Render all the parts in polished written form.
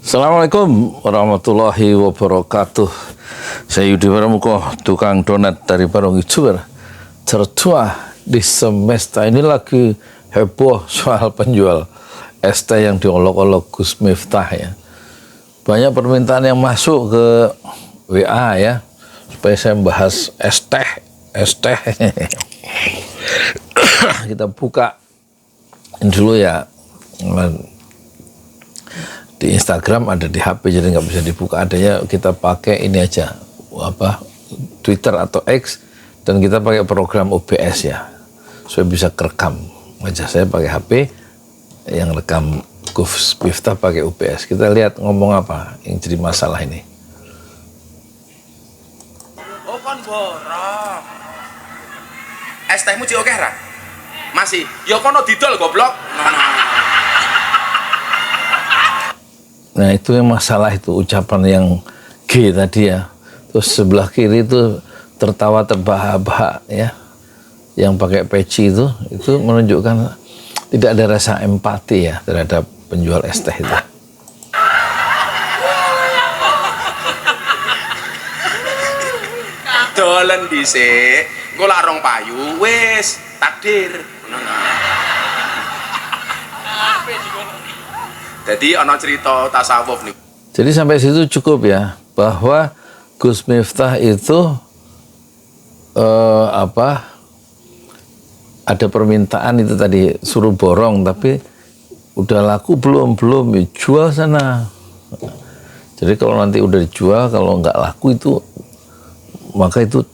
Assalamualaikum warahmatullahi wabarakatuh. Saya Yudi Pramuko, tukang donat dari Barong YouTuber. Tertua di semesta ini lagi heboh soal penjual es teh yang diolok-olok Gus Miftah ya. Banyak permintaan yang masuk ke WA ya, supaya saya membahas es teh. Kita buka dulu ya. Di Instagram ada di HP, jadi nggak bisa dibuka, adanya kita pakai ini aja, Twitter atau X, dan kita pakai program OBS ya, supaya bisa kerekam aja. Saya pakai HP yang rekam Gus Miftah pakai OBS. Kita lihat ngomong apa yang jadi masalah ini. Oh kon borong. Es tehmu cik oke ra? Masih. Ya kono didol goblok. Nah itu yang masalah, itu ucapan yang G tadi ya. Terus sebelah kiri itu tertawa terbahak-bahak ya, yang pakai peci itu menunjukkan tidak ada rasa empati ya terhadap penjual es teh itu. Dolen dhisik, engko larong payu wis takdir. Jadi ana cerita tasawuf nih. Jadi sampai situ cukup ya, bahwa Gus Miftah itu ada permintaan itu tadi suruh borong, tapi udah laku belum jual sana. Jadi kalau nanti udah dijual, kalau nggak laku itu maka itu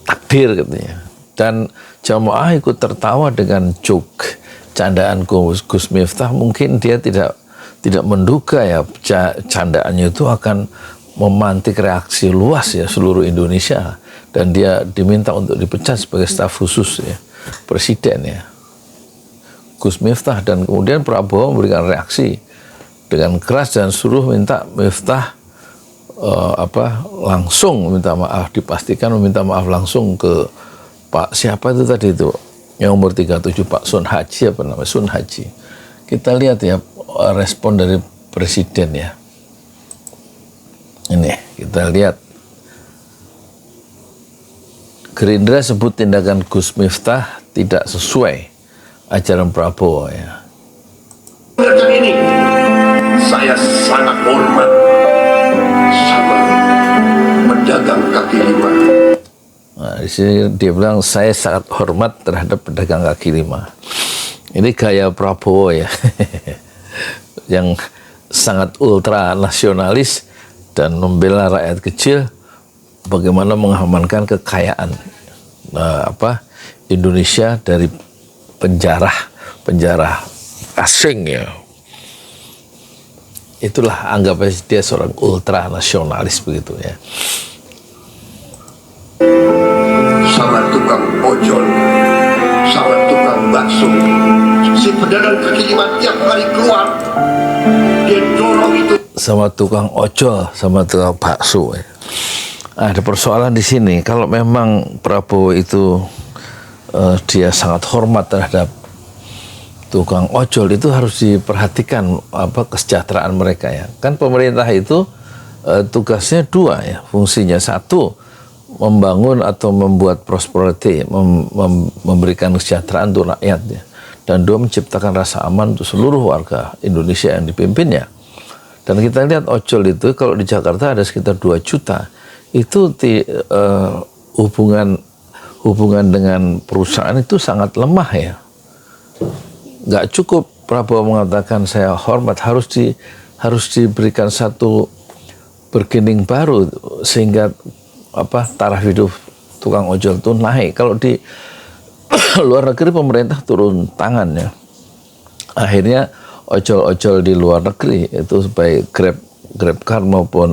takdir katanya. Dan jamaah ikut tertawa dengan joke candaan Gus Miftah. Mungkin dia tidak menduga ya candaannya itu akan memantik reaksi luas ya seluruh Indonesia, dan dia diminta untuk dipecat sebagai staf khusus ya presiden ya, Gus Miftah. Dan kemudian Prabowo memberikan reaksi dengan keras dan suruh minta Miftah langsung minta maaf, dipastikan meminta maaf langsung ke Pak siapa itu tadi itu yang umur 37, Pak Sun Haji, Sun Haji. Kita lihat ya respon dari presiden ya. Ini kita lihat. Gerindra sebut tindakan Gus Miftah tidak sesuai ajaran Prabowo ya. Ini saya sangat hormat sama pedagang kaki lima. Nah, di sini dia bilang saya sangat hormat terhadap pedagang kaki lima. Ini gaya Prabowo ya, yang sangat ultra nasionalis dan membela rakyat kecil, bagaimana mengamankan kekayaan Indonesia dari penjara asing ya. Itulah anggapnya dia seorang ultra nasionalis begitu ya. Sama tukang ojol, sama tukang bakso, si pedagang kaki lima tiap kali keluar dia dorong itu. Sama tukang ojol, sama tukang bakso ya. Ada persoalan di sini. Kalau memang Prabowo itu dia sangat hormat terhadap tukang ojol, itu harus diperhatikan kesejahteraan mereka ya. Kan pemerintah itu tugasnya dua ya, fungsinya. Satu, membangun atau membuat prosperity, memberikan kesejahteraan untuk rakyat ya. Dan dua, menciptakan rasa aman untuk seluruh warga Indonesia yang dipimpinnya. Dan kita lihat ojol itu kalau di Jakarta ada sekitar 2 juta. Itu hubungan dengan perusahaan itu sangat lemah ya. Nggak cukup Prabowo mengatakan saya hormat, harus diberikan satu bergening baru sehingga taraf hidup tukang ojol itu naik. Kalau di luar negeri pemerintah turun tangan ya. Akhirnya ojol-ojol di luar negeri itu baik GrabCar maupun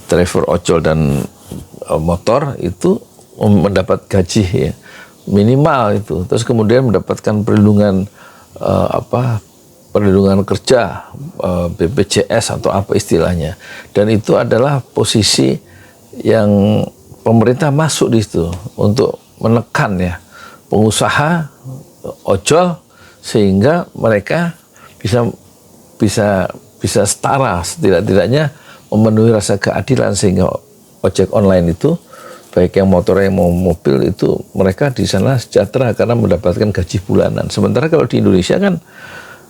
driver ojol dan motor itu mendapat gaji ya, minimal itu. Terus kemudian mendapatkan perlindungan kerja, BPJS atau apa istilahnya. Dan itu adalah posisi yang pemerintah masuk di situ untuk menekan ya pengusaha ojol sehingga mereka bisa setara, setidak-tidaknya memenuhi rasa keadilan, sehingga ojek online itu baik yang motor yang mau mobil itu mereka di sana sejahtera karena mendapatkan gaji bulanan. Sementara kalau di Indonesia kan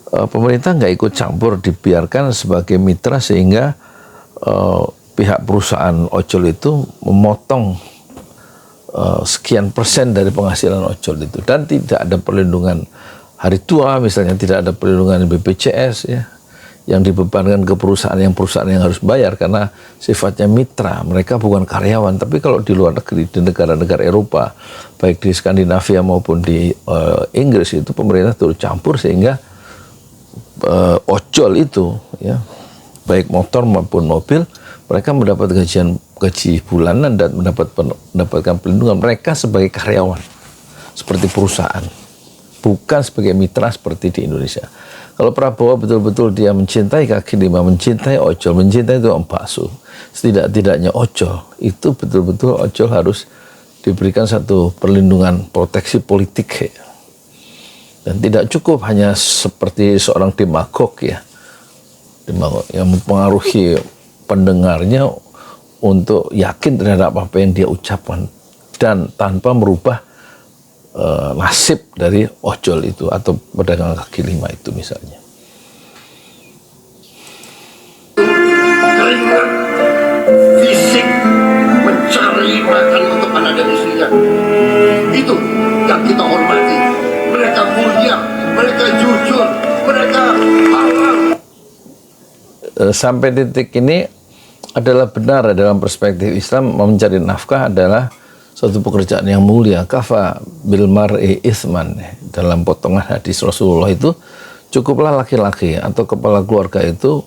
pemerintah nggak ikut campur, dibiarkan sebagai mitra sehingga pihak perusahaan ojol itu memotong sekian persen dari penghasilan ojol itu, dan tidak ada perlindungan hari tua misalnya, tidak ada perlindungan BPJS ya, yang dibebankan ke perusahaan yang harus bayar karena sifatnya mitra, mereka bukan karyawan. Tapi kalau di luar negeri, di negara-negara Eropa, baik di Skandinavia maupun di Inggris, itu pemerintah turut campur sehingga ojol itu ya, baik motor maupun mobil, mereka mendapat gaji bulanan dan mendapatkan perlindungan mereka sebagai karyawan seperti perusahaan, bukan sebagai mitra seperti di Indonesia. Kalau Prabowo betul-betul dia mencintai kaki lima, mencintai ojol, mencintai tukang bakso, setidak-tidaknya ojol itu betul-betul ojol harus diberikan satu perlindungan proteksi politik ya. Dan tidak cukup hanya seperti seorang demagog ya, demagog yang mempengaruhi pendengarnya untuk yakin terhadap apa yang dia ucapkan dan tanpa merubah nasib dari ojol itu atau pedagang kaki lima itu misalnya. Keringat fisik mencari makan untuk anak dan istrinya, itu yang kita hormati. Mereka mulia, mereka jujur, mereka halal. Sampai titik ini adalah benar dalam perspektif Islam, mencari nafkah adalah suatu pekerjaan yang mulia. Kafa bil mar'i isman, dalam potongan hadis Rasulullah itu, cukuplah laki-laki atau kepala keluarga itu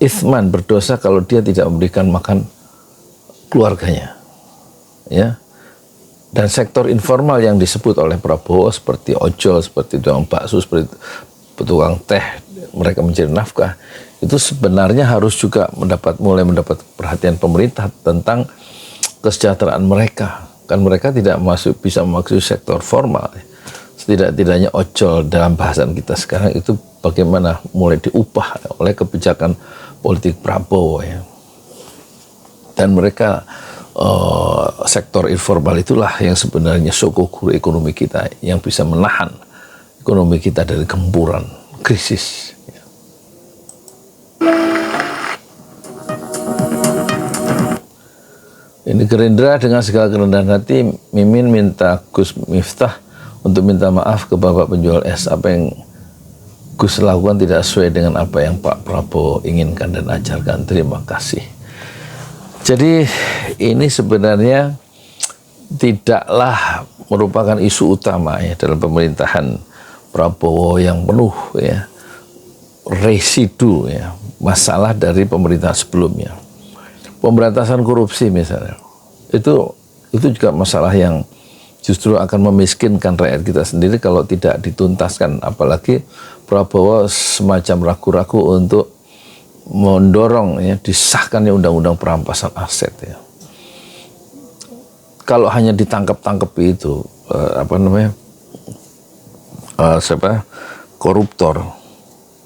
isman, berdosa kalau dia tidak memberikan makan keluarganya ya. Dan sektor informal yang disebut oleh Prabowo seperti ojol, seperti tukang bakso, seperti tukang teh, mereka mencari nafkah, itu sebenarnya harus juga mulai mendapat perhatian pemerintah tentang kesejahteraan mereka. Kan mereka tidak bisa memasuki sektor formal. Setidak-tidaknya ojol dalam bahasan kita sekarang itu bagaimana mulai diubah oleh kebijakan politik Prabowo ya. Dan mereka sektor informal itulah yang sebenarnya sokoguru ekonomi kita, yang bisa menahan ekonomi kita dari gempuran krisis. Ini Gerindra dengan segala kerendahan hati, Mimin minta Gus Miftah untuk minta maaf ke bapak penjual es. Apa yang Gus lakukan tidak sesuai dengan apa yang Pak Prabowo inginkan dan ajarkan. Terima kasih. Jadi ini sebenarnya tidaklah merupakan isu utama ya dalam pemerintahan Prabowo yang penuh ya residu ya masalah dari pemerintahan sebelumnya. Pemberantasan korupsi misalnya, itu juga masalah yang justru akan memiskinkan rakyat kita sendiri kalau tidak dituntaskan. Apalagi Prabowo semacam ragu-ragu untuk mendorong ya disahkannya undang-undang perampasan aset ya. Kalau hanya ditangkap-tangkap itu koruptor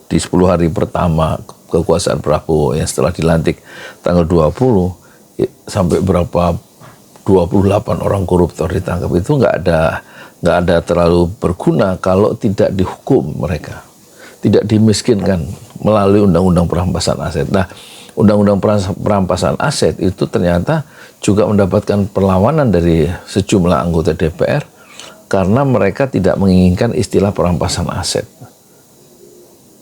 di 10 hari pertama kekuasaan Prabowo yang setelah dilantik tanggal 20 sampai berapa 28 orang koruptor ditangkap, itu nggak ada terlalu berguna kalau tidak dihukum mereka, tidak dimiskinkan melalui undang-undang perampasan aset. Nah, undang-undang perampasan aset itu ternyata juga mendapatkan perlawanan dari sejumlah anggota DPR karena mereka tidak menginginkan istilah perampasan aset.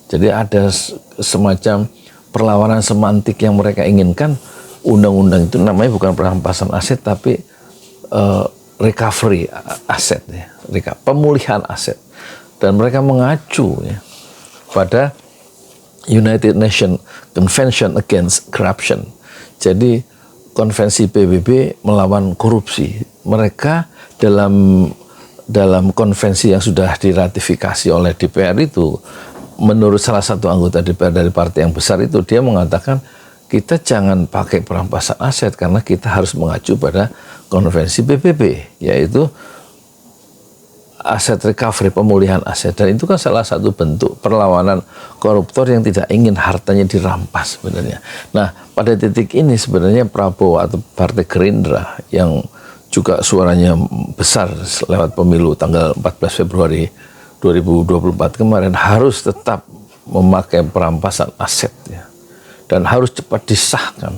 Jadi ada semacam perlawanan semantik yang mereka inginkan. Undang-undang itu namanya bukan perampasan aset tapi recovery aset ya, pemulihan aset. Dan mereka mengacu ya pada United Nations Convention Against Corruption. Jadi konvensi PBB melawan korupsi. Mereka dalam konvensi yang sudah diratifikasi oleh DPR itu, menurut salah satu anggota DPR dari partai yang besar itu, dia mengatakan kita jangan pakai perampasan aset karena kita harus mengacu pada konvensi PBB, yaitu aset recovery, pemulihan aset, dan itu kan salah satu bentuk perlawanan koruptor yang tidak ingin hartanya dirampas sebenarnya. Nah, pada titik ini sebenarnya Prabowo atau Partai Gerindra yang juga suaranya besar lewat pemilu tanggal 14 Februari 2024 kemarin harus tetap memakai perampasan aset ya, dan harus cepat disahkan.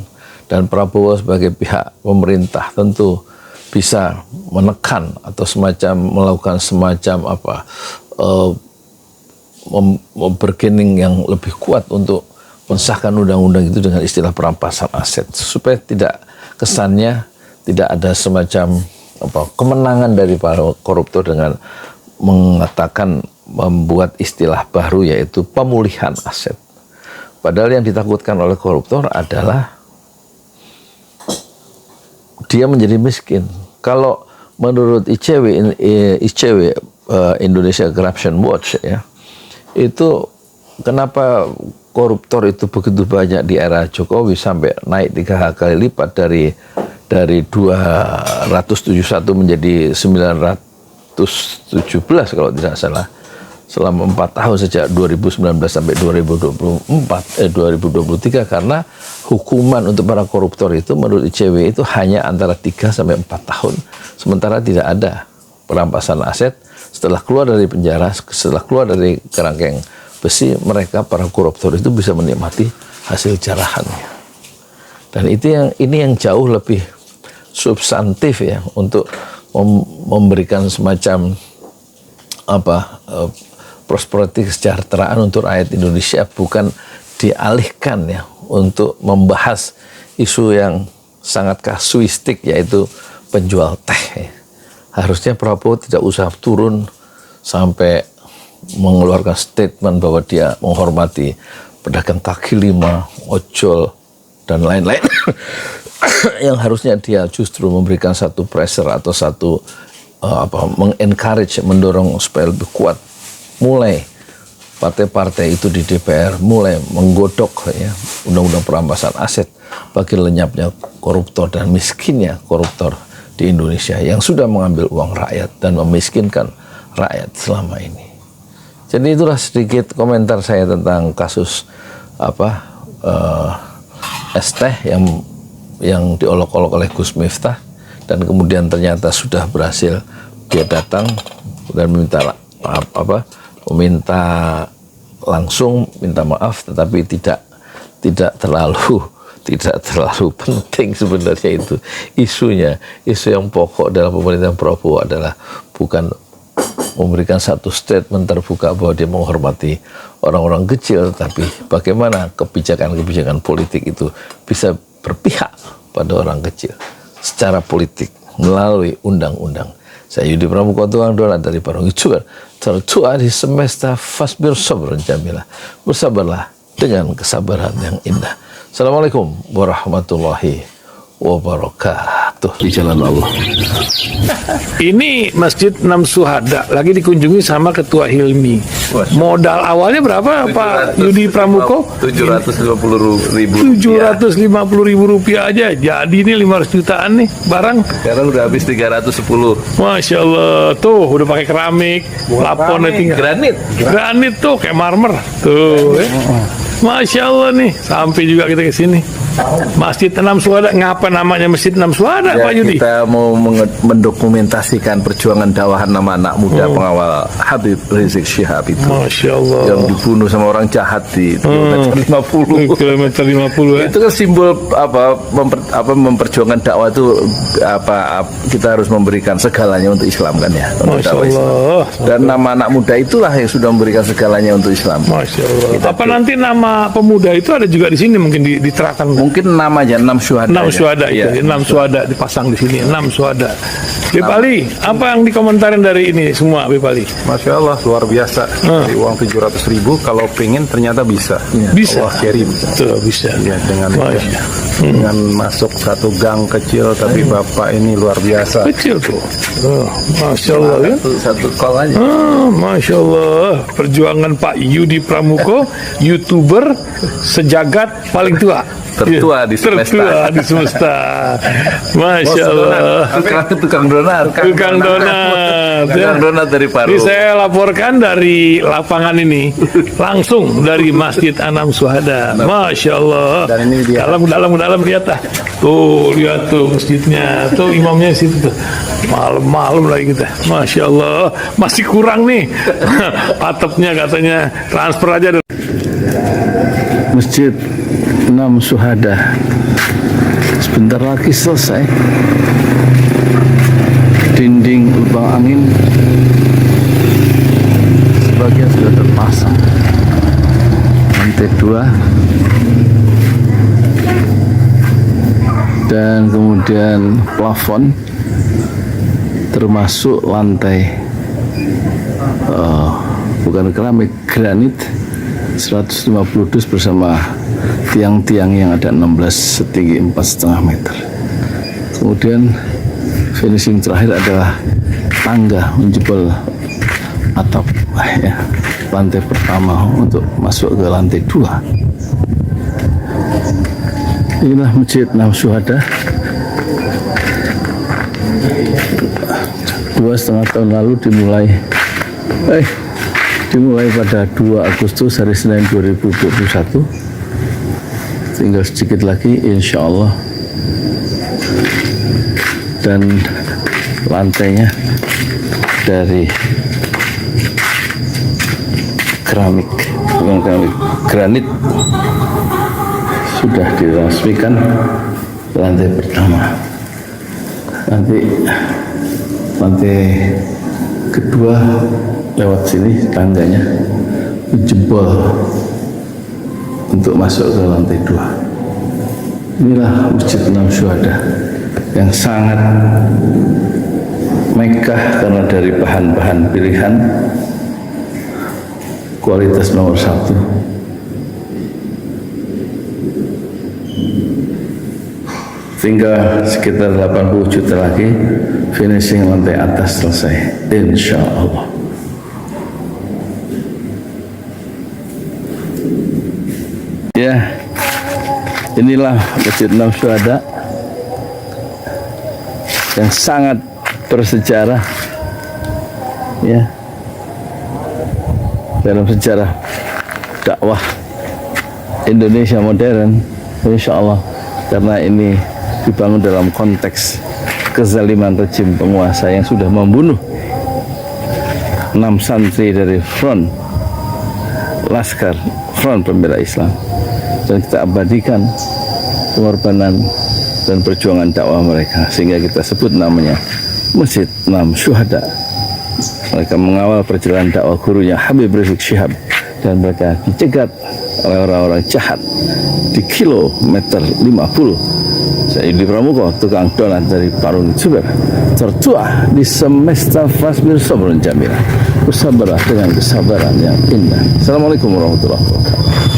Dan Prabowo sebagai pihak pemerintah tentu bisa menekan atau melakukan semacam bargaining yang lebih kuat untuk mensahkan undang-undang itu dengan istilah perampasan aset, supaya tidak kesannya tidak ada semacam kemenangan dari para koruptor dengan mengatakan membuat istilah baru yaitu pemulihan aset. Padahal yang ditakutkan oleh koruptor adalah dia menjadi miskin. Kalau menurut ICW Indonesia Corruption Watch ya, itu kenapa koruptor itu begitu banyak di era Jokowi sampai naik 3 kali lipat dari 271 menjadi 917 kalau tidak salah, selama 4 tahun sejak 2019 sampai 2023, karena hukuman untuk para koruptor itu menurut ICW itu hanya antara 3 sampai 4 tahun. Sementara tidak ada perampasan aset. Setelah keluar dari penjara, setelah keluar dari kerangkeng besi, mereka para koruptor itu bisa menikmati hasil jarahannya. Dan ini yang jauh lebih substantif ya, untuk memberikan semacam prosperity, kesejahteraan untuk rakyat Indonesia, bukan dialihkan ya untuk membahas isu yang sangat kasuistik yaitu penjual teh. Harusnya Prabowo tidak usah turun sampai mengeluarkan statement bahwa dia menghormati pedagang kaki lima, ojol, dan lain-lain. Yang harusnya dia justru memberikan satu pressure atau satu mengencourage, mendorong supaya lebih kuat. Mulai partai-partai itu di DPR mulai menggodok ya undang-undang perampasan aset bagi lenyapnya koruptor dan miskinnya koruptor di Indonesia yang sudah mengambil uang rakyat dan memiskinkan rakyat selama ini. Jadi itulah sedikit komentar saya tentang kasus es teh yang diolok-olok oleh Gus Miftah, dan kemudian ternyata sudah berhasil dia datang dan meminta langsung minta maaf, tetapi tidak terlalu penting sebenarnya itu isunya. Isu yang pokok dalam pemerintahan Prabowo adalah bukan memberikan satu statement terbuka bahwa dia menghormati orang-orang kecil, tapi bagaimana kebijakan-kebijakan politik itu bisa berpihak pada orang kecil secara politik melalui undang-undang. Saya Yudi Pramuko Tuang Dola dari Parung Ijuan. Tertua di semesta fasbir sabran jamilah. Bersabarlah dengan kesabaran yang indah. Assalamualaikum warahmatullahi wabarakatuh. Di jalan Allah. Ini Masjid Enam Syuhada lagi dikunjungi sama Ketua Hilmi. Modal awalnya berapa Pak Yudi Pramuko? 750.000 Rp750.000 aja. Jadi ini 500 jutaan nih barang. Sekarang udah habis 310. Masya Allah, tuh udah pakai keramik, laponnya tinggal. Granit tuh kayak marmer. Tuh, Masya Allah nih, sampai juga kita ke sini. Masjid Enam Syuhada, ngapa namanya Masjid Enam Syuhada, Ya, Pak Yudi? kita mau mendokumentasikan perjuangan dakwahan nama anak muda pengawal Habib Rizik Syihab itu. Masya Allah. Yang dibunuh sama orang jahat di kilometer 50. Kilometer 50 ya. Itu kan simbol memperjuangkan dakwah itu kita harus memberikan segalanya untuk Islam kan ya. Untuk Masya dakwah Islam. Allah. Dan nama anak muda itulah yang sudah memberikan segalanya untuk Islam. Masya Allah. Apa nanti nama pemuda itu ada juga di sini mungkin diterapkan? Mungkin namanya 6 syuhada. 6 syuhada Ya. itu, 6 syuhada dipasang di sini, 6 syuhada. Bip Ali, apa yang dikomentarin dari ini semua, Bip Ali? Masya Allah, luar biasa. Dari uang 700.000, kalau pengen ternyata bisa. Bisa. Allah kirim. Tuh, bisa. Ya, Masya. dengan masuk satu gang kecil, tapi Bapak ini luar biasa. Kecil tuh. Masya Allah ya. Satu call aja. Masya Allah. Perjuangan Pak Yudi Pramuko, YouTuber sejagat paling tua. tertua di semesta. Tertua di semesta. Masya Allah. Tukang donat. Tukang donat. Tukang donat dari Paru. Ini saya laporkan dari lapangan ini, langsung dari Masjid Anam Syuhada. Masya Allah. Dan ini dia. Dalam lihat lah. Tuh lihat tuh masjidnya, tuh imamnya situ tuh. Malam-malam lagi kita. Masya Allah. Masih kurang nih. Atapnya katanya transfer aja dulu. Masjid Anam Syuhada sebentar lagi selesai. Dinding lubang angin sebagian sudah terpasang, lantai 2 dan kemudian plafon termasuk lantai bukan keramik, granit 150 dus bersama tiang-tiang yang ada 16 setinggi 4,5 meter. Kemudian finishing terakhir adalah tangga menjebol atap ya, lantai pertama untuk masuk ke lantai 2. Inilah Masjid Anam Syuhada. 2,5 tahun lalu dimulai pada 2 Agustus hari Senin 2021. Tinggal sedikit lagi insya Allah, dan lantainya dari keramik, bukan keramik, granit sudah diresmikan lantai pertama. Nanti lantai kedua lewat sini tangganya jebol untuk masuk ke lantai 2. Inilah Masjid Anam Syuhada yang sangat megah karena dari bahan-bahan pilihan kualitas nomor 1. Tinggal sekitar 80 juta lagi finishing lantai atas selesai insya Allah. Ya, inilah Masjid Anam Syuhada yang sangat bersejarah ya dalam sejarah dakwah Indonesia modern, insya Allah, karena ini dibangun dalam konteks kezaliman rejim penguasa yang sudah membunuh 6 santri dari front pembela Islam, dan kita abadikan pengorbanan dan perjuangan dakwah mereka sehingga kita sebut namanya Masjid Anam Syuhada. Mereka mengawal perjalanan dakwah gurunya Habib Rizik Syihab, dan mereka dicegat oleh orang-orang jahat di kilometer 50. Saya Yudi Pramuko, tukang donat dari Parung Juber, tertua di semesta Fasmir Sabrun Jamila. Bersabarlah dengan kesabaran yang indah. Assalamualaikum warahmatullahi wabarakatuh.